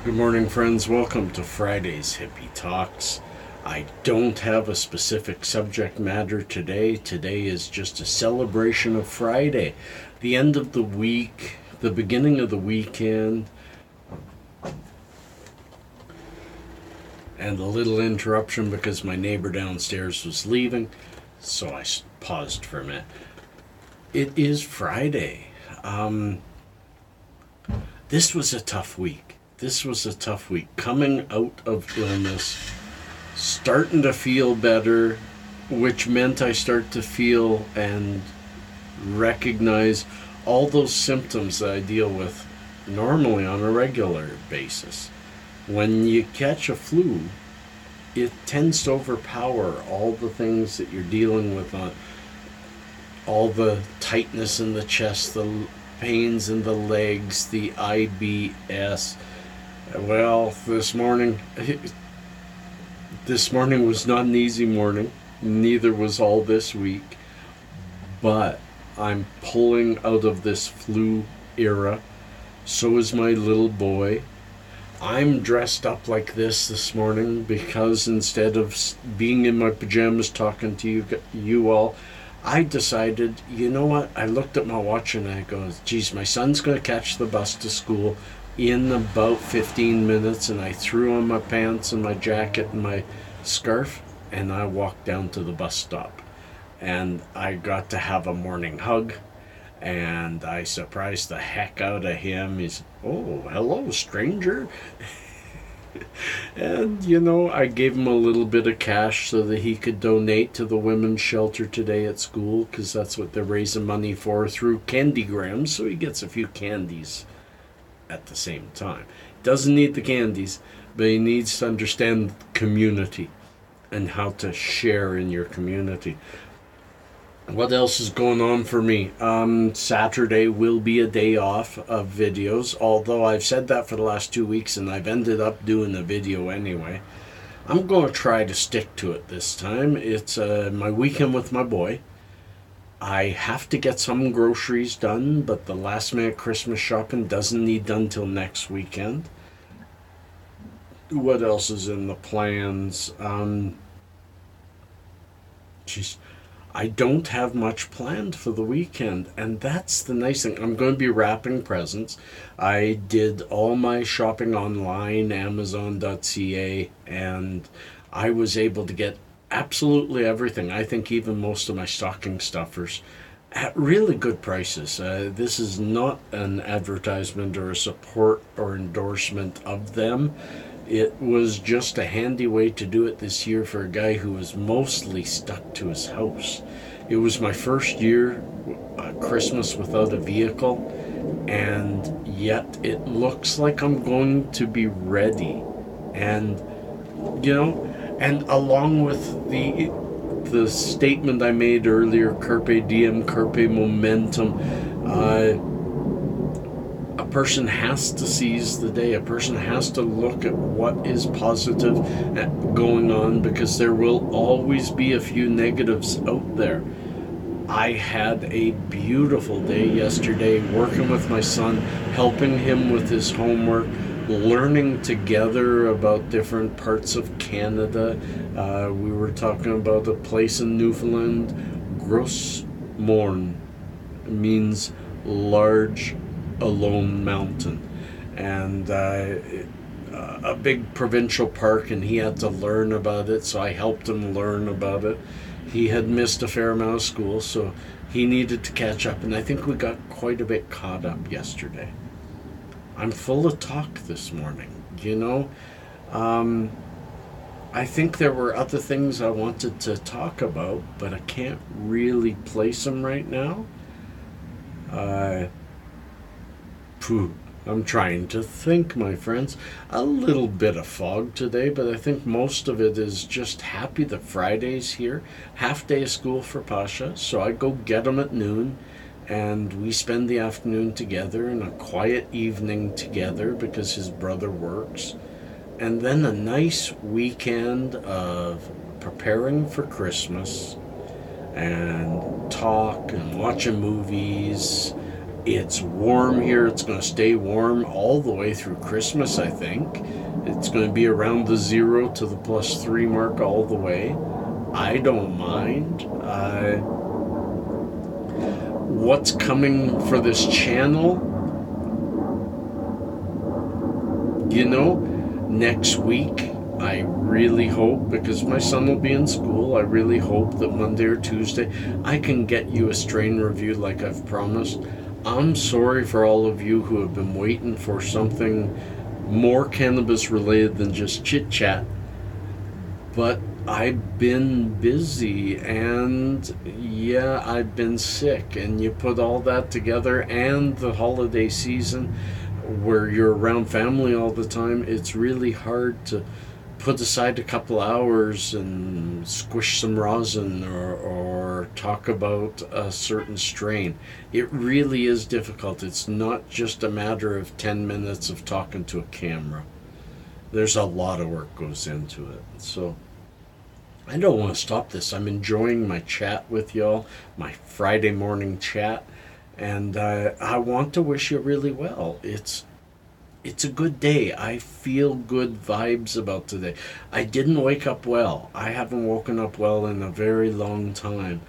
Good morning, friends. Welcome to Friday's Hippie Talks. I don't have a specific subject matter today. Today is just a celebration of Friday, the end of the week, the beginning of the weekend, and a little interruption because my neighbor downstairs was leaving, so I paused for a minute. It is Friday. This was a tough week. Coming out of illness, starting to feel better, which meant I start to feel and recognize all those symptoms that I deal with normally on a regular basis. When you catch a flu, it tends to overpower all the things that you're dealing with, all the tightness in the chest, the pains in the legs, the IBS. Well, this morning was not an easy morning. Neither was all this week. But I'm pulling out of this flu era. So is my little boy. I'm dressed up like this morning because instead of being in my pajamas talking to you all, I decided, you know what? I looked at my watch and I go, geez, my son's going to catch the bus to school in about 15 minutes, and I threw on my pants and my jacket and my scarf, and I walked down to the bus stop. And I got to have a morning hug, and I surprised the heck out of him. He's, oh, hello, stranger. And, I gave him a little bit of cash so that he could donate to the women's shelter today at school, because that's what they're raising money for through Candygrams, so he gets a few candies at the same time. Doesn't need the candies, but he needs to understand community and how to share in your community. What else is going on for me? Saturday will be a day off of videos, although I've said that for the last 2 weeks and I've ended up doing a video anyway. I'm going to try to stick to it this time. It's my weekend with my boy. I have to get some groceries done, but the last minute Christmas shopping doesn't need done till next weekend. What else is in the plans? I don't have much planned for the weekend, and that's the nice thing. I'm going to be wrapping presents. I did all my shopping online, Amazon.ca, and I was able to get absolutely everything. I think even most of my stocking stuffers at really good prices. This is not an advertisement or a support or endorsement of them. It was just a handy way to do it this year for a guy who was mostly stuck to his house. It was my first year, Christmas without a vehicle, and yet it looks like I'm going to be ready. And, and along with the statement I made earlier, carpe diem, carpe momentum, a person has to seize the day. A person has to look at what is positive going on, because there will always be a few negatives out there. I had a beautiful day yesterday working with my son, helping him with his homework, learning together about different parts of Canada. We were talking about a place in Newfoundland. Gros Morne means large alone mountain, and a big provincial park, and he had to learn about it, so I helped him learn about it. He had missed a fair amount of school, so he needed to catch up, and I think we got quite a bit caught up yesterday. I'm full of talk this morning, I think there were other things I wanted to talk about, but I can't really place them right now. I'm trying to think, my friends. A little bit of fog today, but I think most of it is just happy that Friday's here. Half day of school for Pasha, so I go get him at noon, and we spend the afternoon together and a quiet evening together because his brother works. And then a nice weekend of preparing for Christmas and talk and watching movies It's warm here. It's going to stay warm all the way through Christmas, I think. It's going to be around the 0 to the +3 mark all the way. I don't mind. What's coming for this channel? You know, next week, I really hope, because my son will be in school, I really hope that Monday or Tuesday I can get you a strain review like I've promised. I'm sorry for all of you who have been waiting for something more cannabis related than just chit chat, but I've been busy, and yeah, I've been sick, and you put all that together and the holiday season where you're around family all the time, it's really hard to put aside a couple hours and squish some rosin or talk about a certain strain. It really is difficult. It's not just a matter of 10 minutes of talking to a camera. There's a lot of work goes into it. So I don't want to stop this. I'm enjoying my chat with y'all, my Friday morning chat, and I want to wish you really well. It's a good day. I feel good vibes about today. I didn't wake up well. I haven't woken up well in a very long time,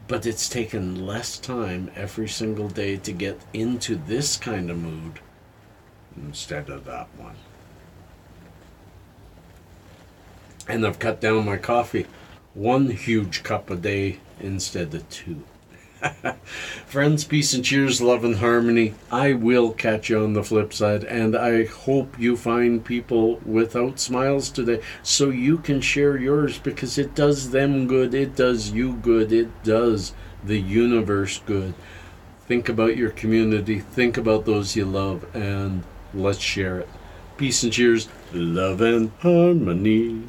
but it's taken less time every single day to get into this kind of mood instead of that one. And I've cut down my coffee. 1 huge cup a day instead of 2. Friends, peace and cheers, love and harmony. I will catch you on the flip side, and I hope you find people without smiles today so you can share yours, because it does them good, it does you good, it does the universe good. Think about your community, think about those you love, and let's share it. Peace and cheers, love and harmony.